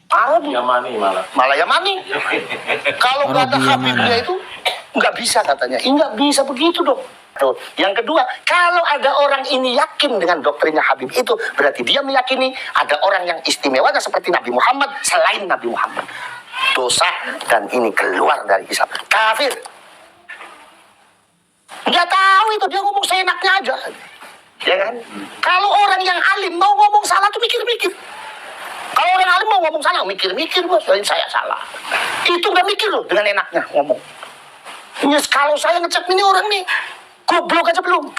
Arabi. Yamani Malah Yamani. Kalau nggak ada Habibnya itu nggak bisa katanya. Nggak bisa begitu dong. Tuh. Yang kedua, kalau ada orang ini yakin dengan doktrinnya Habib itu, berarti dia meyakini ada orang yang istimewanya seperti Nabi Muhammad selain Nabi Muhammad. Dosa dan ini keluar dari Islam. Kafir. Nggak tahu itu, dia ngomong seenaknya aja. Ya kan? Kalau orang yang alim mau ngomong salah tuh mikir-mikir. Kalau orang alim mau ngomong salah, mikir-mikir, bos, saya salah. Itu nggak mikir loh dengan enaknya ngomong. Yes, kalau saya ngecek ini orang nih, goblok aja belum.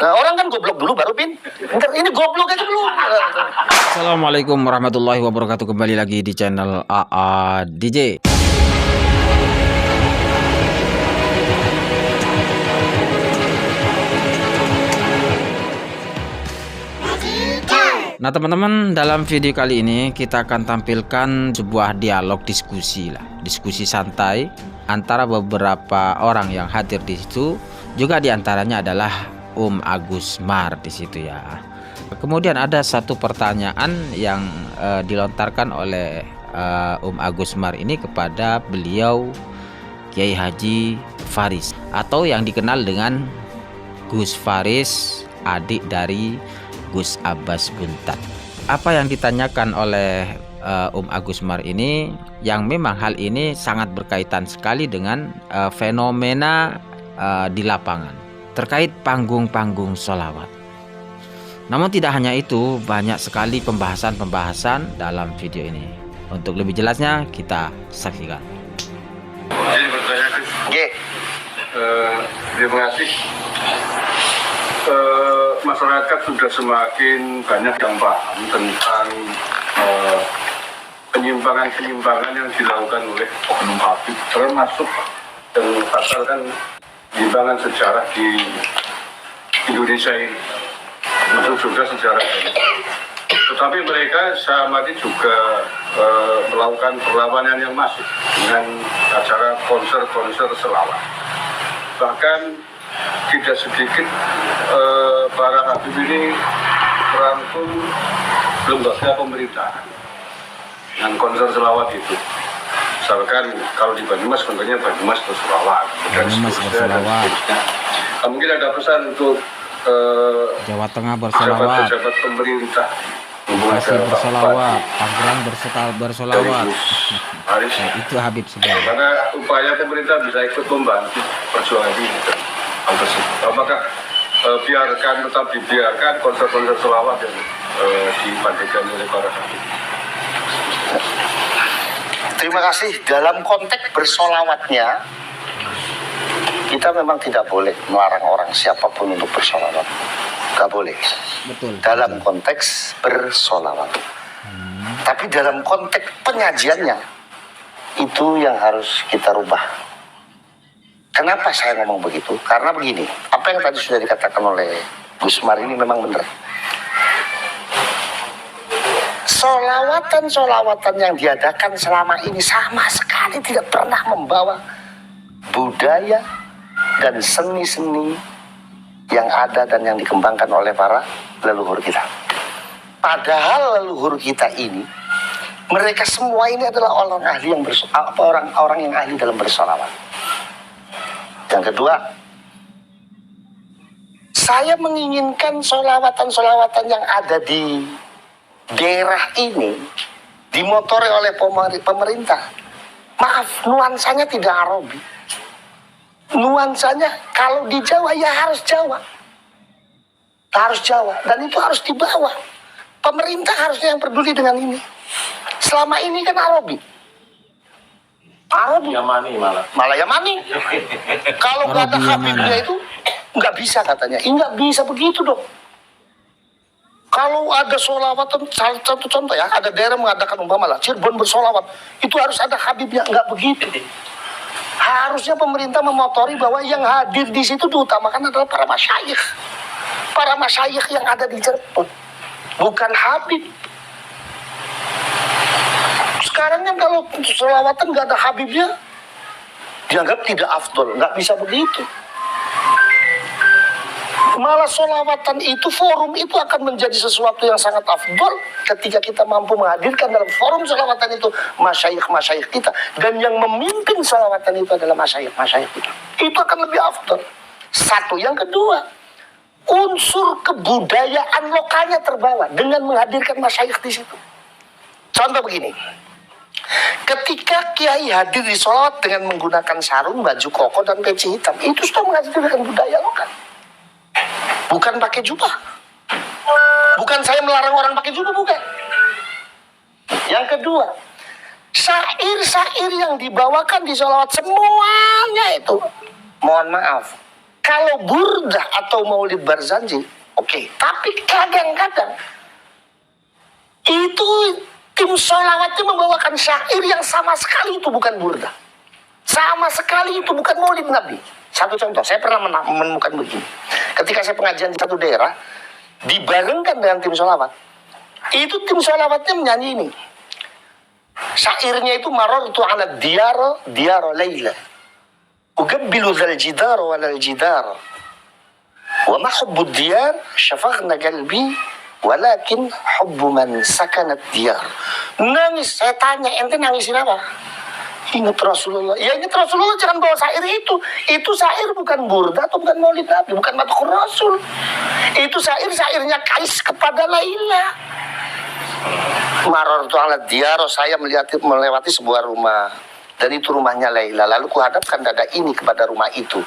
Nah, orang kan goblok dulu baru pinter. Ini goblok aja belum. Assalamualaikum warahmatullahi wabarakatuh. Kembali lagi di channel AA DJ. Nah teman-teman, dalam video kali ini kita akan tampilkan sebuah dialog diskusi santai antara beberapa orang yang hadir di situ, juga diantaranya adalah Agus Mar di situ ya. Kemudian ada satu pertanyaan yang dilontarkan oleh Agus Mar ini kepada beliau Kiai Haji Faris, atau yang dikenal dengan Gus Faris, adik dari Gus Abbas Buntat. Apa yang ditanyakan oleh Agus Mar ini, yang memang hal ini sangat berkaitan sekali dengan fenomena di lapangan terkait panggung-panggung sholawat. Namun tidak hanya itu, banyak sekali pembahasan-pembahasan dalam video ini. Untuk lebih jelasnya kita saksikan. Jadi bertanya Gus. Terima kasih. Masyarakat sudah semakin banyak yang paham tentang penyimpangan-penyimpangan yang dilakukan oleh oknum Habib, termasuk dan asalkan penyimpangan sejarah di Indonesia ini, termasuk juga sejarah ini. Tetapi mereka sama juga melakukan perlawanan yang masif dengan acara konser-konser selawat. Bahkan tidak sedikit para Habib ini merangkul lembaga pemerintahan dengan konser selawat itu. Misalkan kalau di Banyumas contohnya Banyumas berselawat dan seterusnya. Mungkin ada pesan untuk Jawa Tengah berselawat, pejabat pemerintah, Bekasi berselawat, Tangerang berselawat. Itu Habib sebenarnya. Karena upaya pemerintah bisa ikut membantu perjuangan ini. Apakah tetap dibiarkan konser-konser selawat yang dipandikan oleh para Habib? Terima kasih. Dalam konteks bersolawatnya, kita memang tidak boleh melarang orang siapapun untuk bersolawat. Gak boleh. Betul. Dalam konteks bersolawat. Tapi dalam konteks penyajiannya, itu yang harus kita rubah. Kenapa saya ngomong begitu? Karena begini, apa yang tadi sudah dikatakan oleh Gus Mar ini memang benar. Solawatan yang diadakan selama ini sama sekali tidak pernah membawa budaya dan seni-seni yang ada dan yang dikembangkan oleh para leluhur kita. Padahal leluhur kita ini, mereka semua ini adalah orang yang ahli dalam bersolawat. Yang kedua, saya menginginkan solawatan yang ada di daerah ini dimotori oleh pemerintah. Maaf, nuansanya tidak Arabi. Nuansanya kalau di Jawa ya harus Jawa. Harus Jawa, dan itu harus dibawa. Pemerintah harusnya yang peduli dengan ini. Selama ini kan Arabi. Yamani malah Yamani. Kalau nggak ada Habibnya itu nggak bisa katanya. Nggak bisa begitu dong. Kalau ada solawatan, satu contoh ya, ada daerah mengadakan umpamalah Cirebon bersolawat, itu harus ada Habibnya. Nggak begitu. Harusnya pemerintah memotori bahwa yang hadir di situ diutamakan adalah para masyayikh. Para masyayikh yang ada di Cirebon, bukan Habib. Sekarang kan kalau selawatan nggak ada Habibnya, dianggap tidak afdol. Nggak bisa begitu. Malah sholawatan itu, forum itu akan menjadi sesuatu yang sangat afdol ketika kita mampu menghadirkan dalam forum sholawatan itu masyayikh-masyayikh kita. Dan yang memimpin sholawatan itu adalah masyayikh-masyayikh kita. Itu akan lebih afdol. Satu. Yang kedua, unsur kebudayaan lokalnya terbawa dengan menghadirkan masyayikh di situ. Contoh begini. Ketika kiai hadir di sholawat dengan menggunakan sarung, baju koko, dan peci hitam, itu sudah menghadirkan budaya lokal. Bukan pakai jubah. Bukan saya melarang orang pakai jubah, bukan. Yang kedua, syair-syair yang dibawakan di sholawat semuanya itu, mohon maaf, kalau burdah atau maulid Barzanji, oke. Tapi kadang-kadang itu tim sholawatnya membawakan syair yang sama sekali itu bukan burdah. Sama sekali itu bukan maulid Nabi. Satu contoh, saya pernah menemukan begini. Ketika saya pengajian di satu daerah, dibarengkan dengan tim sholawat. Itu tim sholawatnya menyanyi ini. Syairnya itu marartu ala diyara layla. Ugabbilu dhal jidar walal jidar. Wa ma hubbu diyar syafaqna qalbi. Walakin hubbu man sakanat diyar. Nangis, saya tanya, ente nangisin apa? Ingat Rasulullah. Ya ingat Rasulullah, jangan bawa syair itu. Itu syair bukan burdah atau bukan maulid Nabi, bukan madhur Rasul. Itu syairnya Kais kepada Laila. Marartu ala diyar, saya melewati sebuah rumah. Dan itu rumahnya Laila. Lalu kuhadapkan dada ini kepada rumah itu.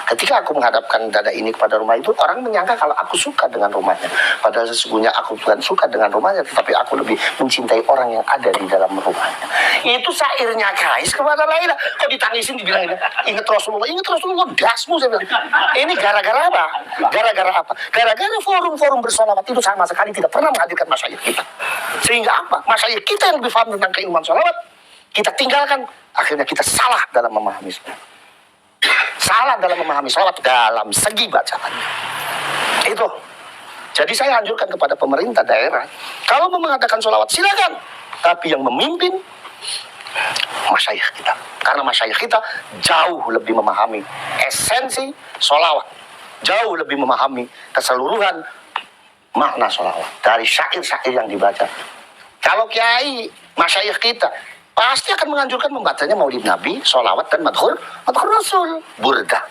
Ketika aku menghadapkan dada ini kepada rumah itu, orang menyangka kalau aku suka dengan rumahnya. Padahal sesungguhnya aku bukan suka dengan rumahnya, tetapi aku lebih mencintai orang yang ada di dalam rumahnya. Itu syairnya Kais kepada Laila. Kok ditangisin dibilang ini? Ingat Rasulullah, dasmu, saya bilang. Ini gara-gara apa? Gara-gara apa? Gara-gara forum-forum bersolawat itu sama sekali tidak pernah menghadirkan masyayikh kita. Sehingga apa? Masyayikh kita yang lebih paham tentang keilmuan solawat, kita tinggalkan. Akhirnya kita salah dalam memahami solawat. Salah dalam memahami solawat dalam segi bacaan. Itu. Jadi saya anjurkan kepada pemerintah daerah, kalau mau mengadakan solawat silakan, tapi yang memimpin masyayikh kita. Karena masyayikh kita jauh lebih memahami esensi solawat, jauh lebih memahami keseluruhan makna solawat dari syair-syair yang dibaca. Kalau kiai masyayikh kita pasti akan menganjurkan membacanya maulid Nabi, sholawat, dan madhur Rasul, burdah.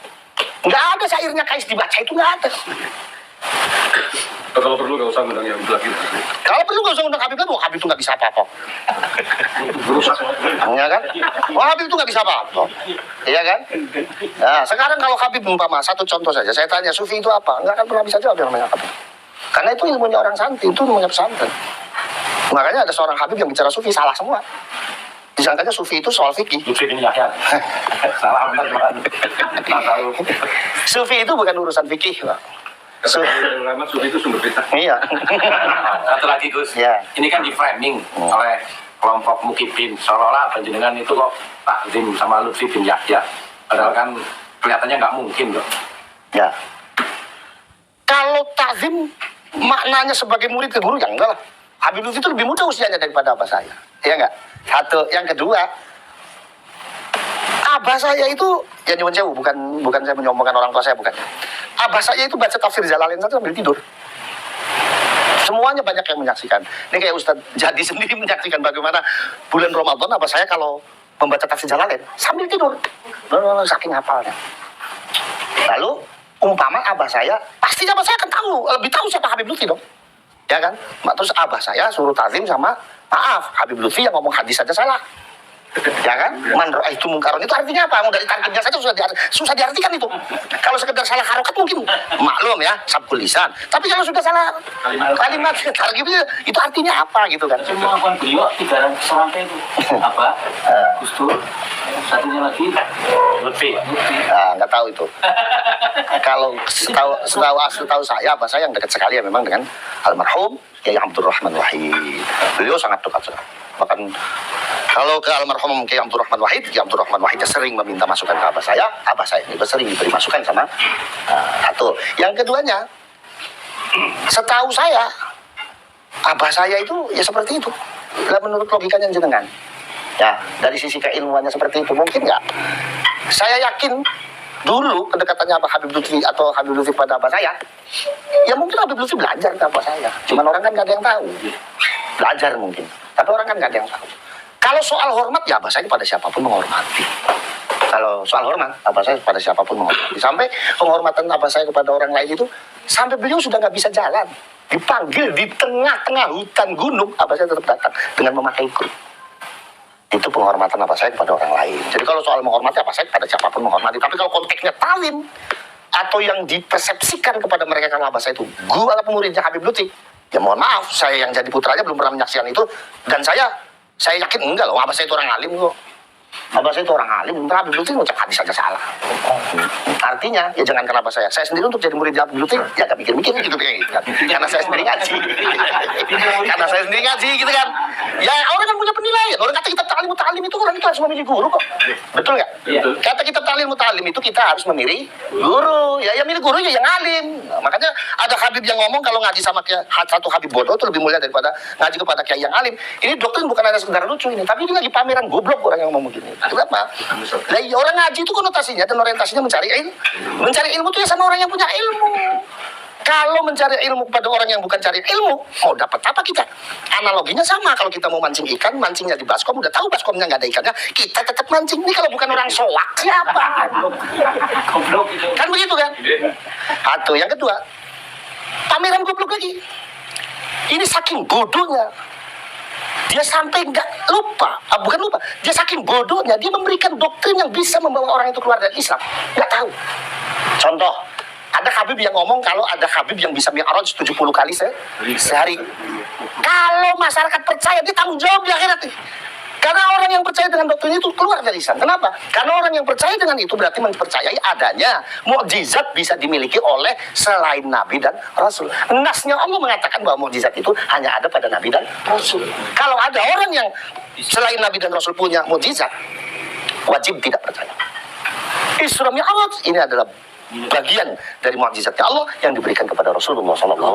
Nggak ada syairnya Kais dibaca, itu nggak ada. Kalau perlu nggak usah undang yang lagi. Kalau perlu nggak usah undang Habib lagi, Habib itu nggak bisa apa-apa. Iya kan? Habib itu nggak bisa apa-apa. Iya kan? Nah, sekarang kalau Habib umpama, satu contoh saja, saya tanya sufi itu apa? Nggak akan pernah bisa jawab yang namanya Habib. Karena itu ilmunya orang santai, itu ilmunya pesantren. Makanya ada seorang Habib yang bicara sufi, salah semua. Disangkanya sufi itu soal fikih. Sufi ini ya. Salah benar. Sufi itu bukan urusan fikih, Pak. Ulama sufi itu sumber fitnah. Iya. Satu lagi Gus. Ya. Ini kan di framing oleh kelompok Mukibin, seolah-olah panjenengan itu kok takzim sama Lutfi bin Yahya. Padahal kan kelihatannya nggak mungkin loh. Ya. Kalau takzim maknanya sebagai murid ke guru, ya enggak lah. Habib Lutfi itu lebih muda usianya daripada abah saya. Iya enggak? Satu. Yang kedua, abah saya itu, ya nyuwun sewu, bukan saya menyombongkan orang tua saya, bukan. Abah saya itu baca tafsir Jalalain saja sambil tidur. Semuanya banyak yang menyaksikan. Ini kayak Ustadz Jadi sendiri menyaksikan bagaimana bulan Ramadan abah saya kalau membaca tafsir Jalalain sambil tidur. Saking hafalnya. Lalu umpama abah saya, pasti abah saya akan tahu, lebih tahu siapa Habib Lutfi dong. Ya kan? Terus abah saya suruh tazim sama, maaf, Habib Lutfi yang ngomong hadis saja salah. Ya kan? Man itu mungkaron itu artinya apa? Dari tarkibnya saja susah diartikan itu. Kalau sekedar salah harokat mungkin maklum ya, sabkul lisan. Tapi kalau sudah salah kalimat tarkibnya itu artinya apa gitu kan? Semua kan beliau 300 sampai itu. Apa? Gus Dur. Satunya lagi Lutfi. Nah, nggak tahu itu. Kalau setahu saya, apa saya yang dekat sekali ya memang dengan almarhum Kiai Abdurrahman Wahid. Beliau sangat dekat sekali. Bahkan kalau ke almarhum Kiai Abdurrahman Wahid, Kiai Abdurrahman Wahid sering meminta masukan ke abah saya juga sering diberi masukan sama satu. Yang keduanya, setahu saya, abah saya itu ya seperti itu. Menurut logikanya jenengan. Ya, dari sisi keilmuannya seperti itu mungkin nggak? Saya yakin dulu kedekatannya Abah Habib Lutfi atau Habib Lutfi pada abah saya, ya mungkin Habib Lutfi belajar ke abah saya. Cuman orang kan nggak ada yang tahu. Belajar mungkin, tapi orang kan nggak ada yang tahu. Kalau soal hormat, ya abah saya pada siapapun menghormati. Kalau soal hormat, abah saya pada siapapun menghormati. Sampai penghormatan abah saya kepada orang lain itu, sampai beliau sudah nggak bisa jalan. Dipanggil di tengah-tengah hutan gunung, abah saya tetap datang dengan memakai kru. Itu penghormatan abah saya kepada orang lain. Jadi kalau soal menghormati, abah saya pada siapapun menghormati. Tapi kalau konteksnya talim, atau yang dipersepsikan kepada mereka kalau abah saya itu guru atau muridnya Habib Lutfi, ya mohon maaf, saya yang jadi putranya belum pernah menyaksikan itu. Dan saya yakin enggak loh, abah saya itu orang alim kok. Abah saya itu orang alim, Habib Lutfi ngucap hadis saja salah. Artinya, ya jangan karena abah saya sendiri untuk jadi murid Habib Lutfi, ya gak mikir-mikir gitu kan. Karena saya sendiri ngaji. Karena saya sendiri ngaji gitu kan. Ya orang kan punya penilaian. Orang kata kitab ta'lim muta'alim itu orang itu harus memilih guru kok. Betul nggak? Kata kitab ta'lim muta'alim itu kita harus memilih guru. Ya yang milih guru ya yang alim. Nah, makanya ada Habib yang ngomong kalau ngaji sama satu Habib bodoh itu lebih mulia daripada ngaji kepada kiai yang alim. Ini doktrin bukan hanya sekedar lucu ini, tapi ini lagi pameran goblok orang yang ngomong begini. Itu apa? Nah, orang ngaji itu konotasinya dan orientasinya mencari ilmu. Mencari ilmu itu ya sama orang yang punya ilmu. Kalau mencari ilmu kepada orang yang bukan cari ilmu, mau dapat apa kita? Analoginya sama, kalau kita mau mancing ikan, mancingnya di baskom, udah tahu baskomnya nggak ada ikannya, kita tetap mancing. Ini kalau bukan orang soak, siapa? Kan begitu kan? Atau yang kedua, pameran goblok lagi. Ini saking bodohnya. Dia sampai nggak lupa, bukan lupa, dia saking bodohnya, dia memberikan doktrin yang bisa membawa orang itu keluar dari Islam. Nggak tahu. Contoh, ada Habib yang ngomong kalau ada Habib yang bisa mi'raj 70 kali sehari. Kalau masyarakat percaya, dia tanggung jawab di akhirat nih. Karena orang yang percaya dengan doktrin itu keluar dari Islam. Kenapa? Karena orang yang percaya dengan itu berarti mempercayai adanya mukjizat bisa dimiliki oleh selain Nabi dan Rasul. Nasnya Allah mengatakan bahwa mukjizat itu hanya ada pada Nabi dan Rasul. Kalau ada orang yang selain Nabi dan Rasul punya mukjizat, wajib tidak percaya. Isra Mi'raj ini adalah bagian dari mukjizatnya Allah yang diberikan kepada Rasulullah SAW.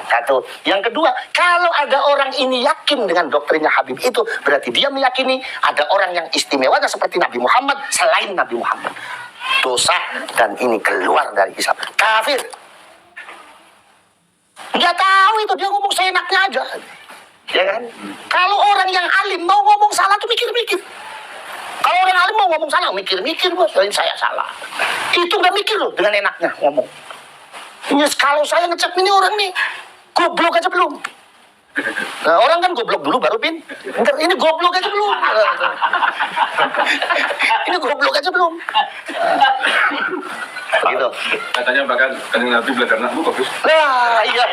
Satu. Yang kedua, kalau ada orang ini yakin dengan doktrinnya Habib itu, berarti dia meyakini ada orang yang istimewanya seperti Nabi Muhammad selain Nabi Muhammad. Dosa dan ini keluar dari Islam. Kafir. Dia tahu itu, dia ngomong seenaknya aja. Ya kan? Kalau orang yang alim mau ngomong salah tuh mikir-mikir. Kalau orang alim mau ngomong salah, mikir-mikir bos, saya salah. Itu udah mikir loh dengan enaknya ngomong. Ini kalau saya ngecek ini orang nih, goblok aja belum. Nah, orang kan goblok dulu baru pintar. Ini goblok aja belum. Ini goblok aja belum. Gitu. Katanya bahkan Kanjeng Nabi belajar nahwu kok, Gus. Nah, iya,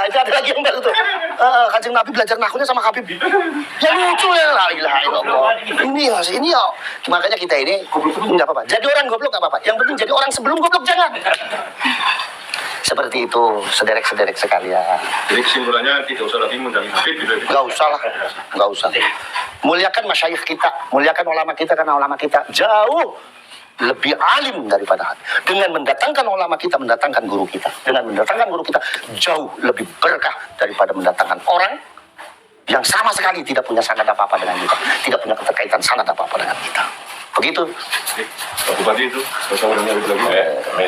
ada lagi yang baru tuh. Kanjeng Nabi belajar nahwunya sama Habib. Ya lucu ya, la ilaha illallah. Ini ya. Makanya kita ini enggak apa-apa. Jadi orang goblok enggak apa-apa. Yang penting jadi orang sebelum goblok jangan. Seperti itu, sederek-sederek sekalian. Jadi kesimpulannya tidak usah lagi mengundang Habib gitu. Enggak usah lah, enggak usah. Muliakan masyayikh kita, muliakan ulama kita karena ulama kita jauh lebih alim daripada Habib. Dengan mendatangkan ulama kita, mendatangkan guru kita. Dengan mendatangkan guru kita, jauh lebih berkah daripada mendatangkan orang yang sama sekali tidak punya sanad apa-apa dengan kita. Tidak punya keterkaitan sanad apa-apa dengan kita. Begitu. Pak Bupati itu, bersama dengan Habib lagi.